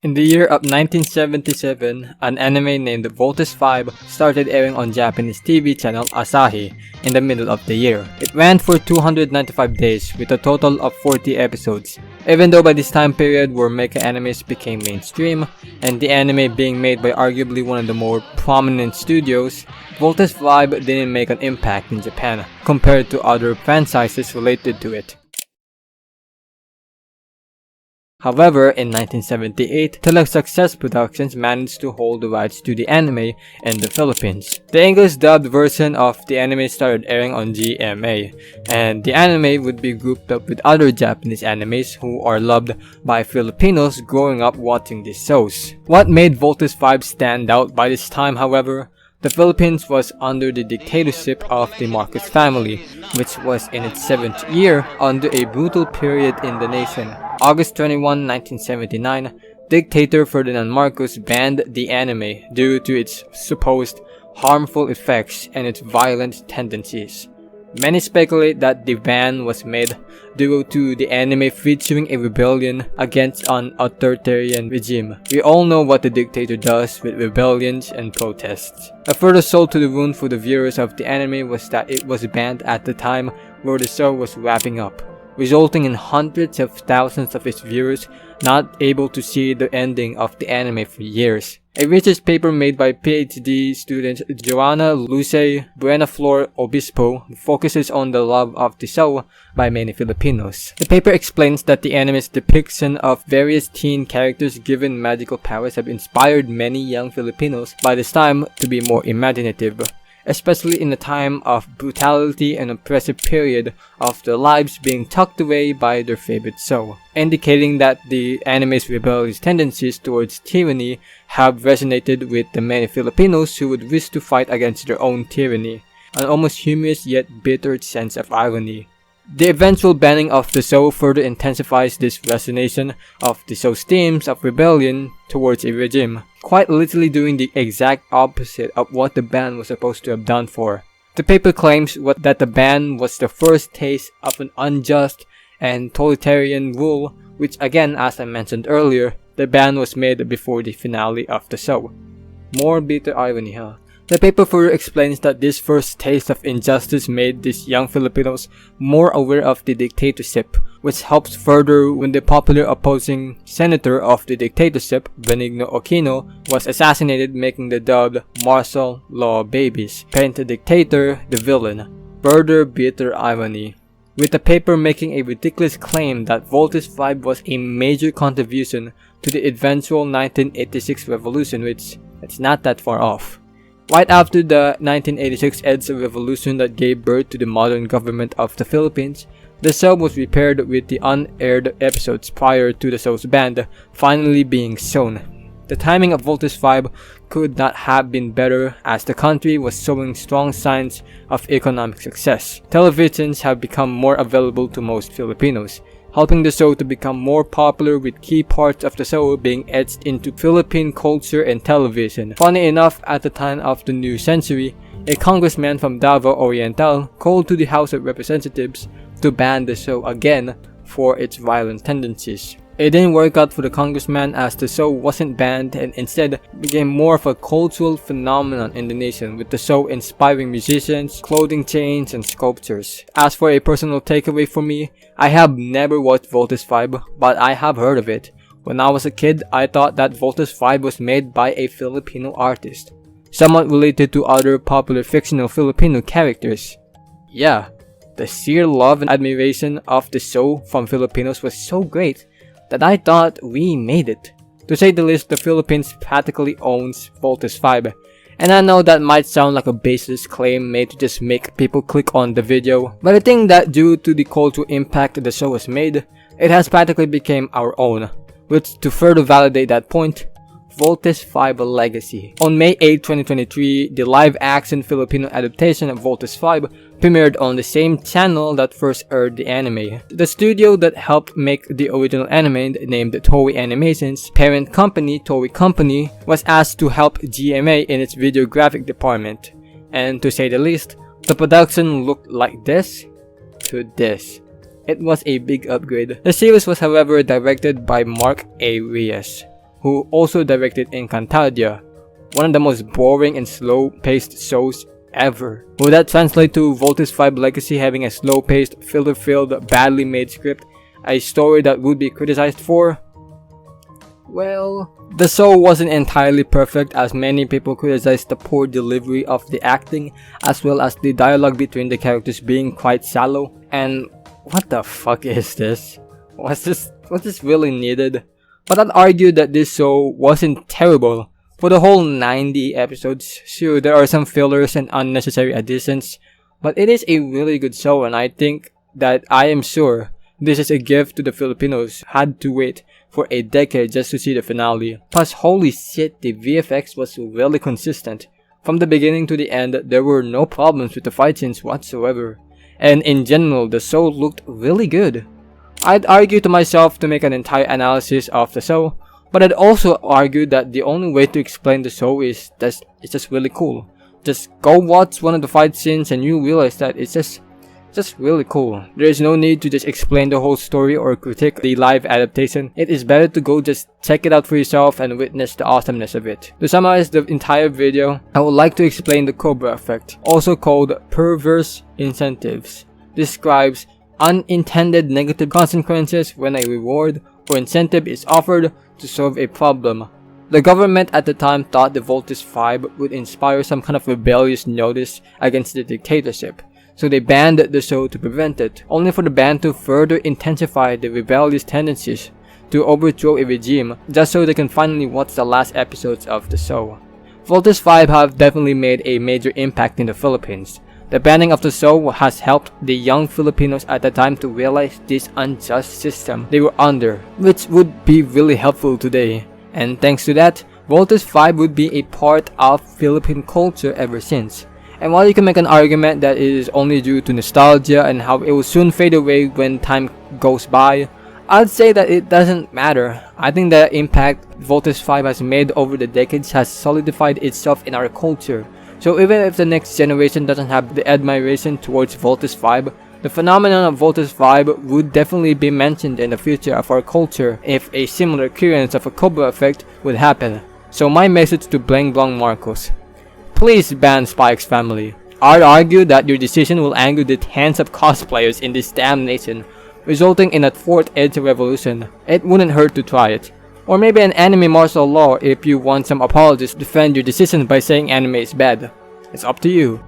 In the year of 1977, an anime named Voltes 5 started airing on Japanese TV channel Asahi in the middle of the year. It ran for 295 days with a total of 40 episodes. Even though by this time period where mecha animes became mainstream, and the anime being made by arguably one of the more prominent studios, Voltes 5 didn't make an impact in Japan compared to other franchises related to it. However, in 1978, Telesuccess Productions managed to hold the rights to the anime in the Philippines. The English dubbed version of the anime started airing on GMA, and the anime would be grouped up with other Japanese animes who are loved by Filipinos growing up watching these shows. What made Voltes 5 stand out by this time, however, the Philippines was under the dictatorship of the Marcos family, which was in its 7th year under a brutal period in the nation. August 21, 1979, dictator Ferdinand Marcos banned the anime due to its supposed harmful effects and its violent tendencies. Many speculate that the ban was made due to the anime featuring a rebellion against an authoritarian regime. We all know what the dictator does with rebellions and protests. A further salt to the wound for the viewers of the anime was that it was banned at the time where the show was wrapping up, resulting in hundreds of thousands of its viewers not able to see the ending of the anime for years. A research paper made by PhD student Joanna Luce Buenaflor Obispo focuses on the love of the show by many Filipinos. The paper explains that the anime's depiction of various teen characters given magical powers have inspired many young Filipinos by this time to be more imaginative, especially in a time of brutality and oppressive period of their lives being tucked away by their favorite show, indicating that the anime's rebellious tendencies towards tyranny have resonated with the many Filipinos who would wish to fight against their own tyranny, an almost humorous yet bitter sense of irony. The eventual banning of the show further intensifies this resonation of the show's themes of rebellion towards a regime, quite literally doing the exact opposite of what the ban was supposed to have done for. The paper claims that the ban was the first taste of an unjust and totalitarian rule, which again, as I mentioned earlier, the ban was made before the finale of the show. More bitter irony, huh? The paper further explains that this first taste of injustice made these young Filipinos more aware of the dictatorship, which helps further when the popular opposing senator of the dictatorship, Benigno Aquino, was assassinated, making the dubbed martial law babies paint the dictator the villain. Further bitter irony, with the paper making a ridiculous claim that Voltes 5 was a major contribution to the eventual 1986 revolution, which it's not that far off. Right after the 1986 EDSA revolution that gave birth to the modern government of the Philippines, the show was repaired with the unaired episodes prior to the show's ban finally being shown. The timing of Voltes 5 could not have been better as the country was showing strong signs of economic success. Televisions have become more available to most Filipinos, helping the show to become more popular, with key parts of the show being etched into Philippine culture and television. Funny enough, at the time of the new century, a congressman from Davao Oriental called to the House of Representatives to ban the show again for its violent tendencies. It didn't work out for the congressman, as the show wasn't banned and instead became more of a cultural phenomenon in the nation, with the show inspiring musicians, clothing chains, and sculptures. As for a personal takeaway for me, I have never watched Voltes 5, but I have heard of it. When I was a kid, I thought that Voltes 5 was made by a Filipino artist, somewhat related to other popular fictional Filipino characters. Yeah, the sheer love and admiration of the show from Filipinos was so great that I thought we made it. To say the least, the Philippines practically owns Voltes 5, and I know that might sound like a baseless claim made to just make people click on the video, but I think that due to the cultural impact the show has made, it has practically become our own, which to further validate that point, Voltes 5 Legacy. On May 8, 2023, the live-action Filipino adaptation of Voltes 5 premiered on the same channel that first aired the anime. The studio that helped make the original anime, named Toei Animation's parent company, Toei Company, was asked to help GMA in its videographic department. And to say the least, the production looked like this to this. It was a big upgrade. The series was however directed by Mark A. Reyes. who also directed Encantadia, one of the most boring and slow-paced shows ever. Would that translate to Voltes 5 Legacy having a slow-paced, filler-filled, badly made script, a story that would be criticized for? Well, the show wasn't entirely perfect, as many people criticized the poor delivery of the acting as well as the dialogue between the characters being quite shallow. And what the fuck is this? Was this really needed? But I'd argue that this show wasn't terrible. For the whole 90 episodes, sure, there are some fillers and unnecessary additions, but it is a really good show, and I think that I am sure this is a gift to the Filipinos who had to wait for a decade just to see the finale. Plus, holy shit, the VFX was really consistent. From the beginning to the end, there were no problems with the fight scenes whatsoever. And in general, the show looked really good. I'd argue to myself to make an entire analysis of the show, but I'd also argue that the only way to explain the show is that it's just really cool. Just go watch one of the fight scenes and you realize that it's just really cool. There is no need to just explain the whole story or critique the live adaptation. It is better to go just check it out for yourself and witness the awesomeness of it. To summarize the entire video, I would like to explain the Cobra effect, also called perverse incentives. Describes unintended negative consequences when a reward or incentive is offered to solve a problem. The government at the time thought the Voltes 5 would inspire some kind of rebellious notice against the dictatorship, so they banned the show to prevent it, only for the ban to further intensify the rebellious tendencies to overthrow a regime just so they can finally watch the last episodes of the show. Voltes 5 have definitely made a major impact in the Philippines. The banning of the show has helped the young Filipinos at the time to realize this unjust system they were under, which would be really helpful today. And thanks to that, Voltes 5 would be a part of Philippine culture ever since. And while you can make an argument that it is only due to nostalgia and how it will soon fade away when time goes by, I'd say that it doesn't matter. I think the impact Voltes 5 has made over the decades has solidified itself in our culture. So even if the next generation doesn't have the admiration towards Voltes 5, the phenomenon of Voltes 5 would definitely be mentioned in the future of our culture if a similar occurrence of a Cobra effect would happen. So my message to Blang Blang Marcos: please ban Spike's family. I'd argue that your decision will anger the tens of cosplayers in this damn nation, resulting in a fourth edge revolution. It wouldn't hurt to try it. Or maybe an anime martial law if you want some apologists to defend your decision by saying anime is bad. It's up to you.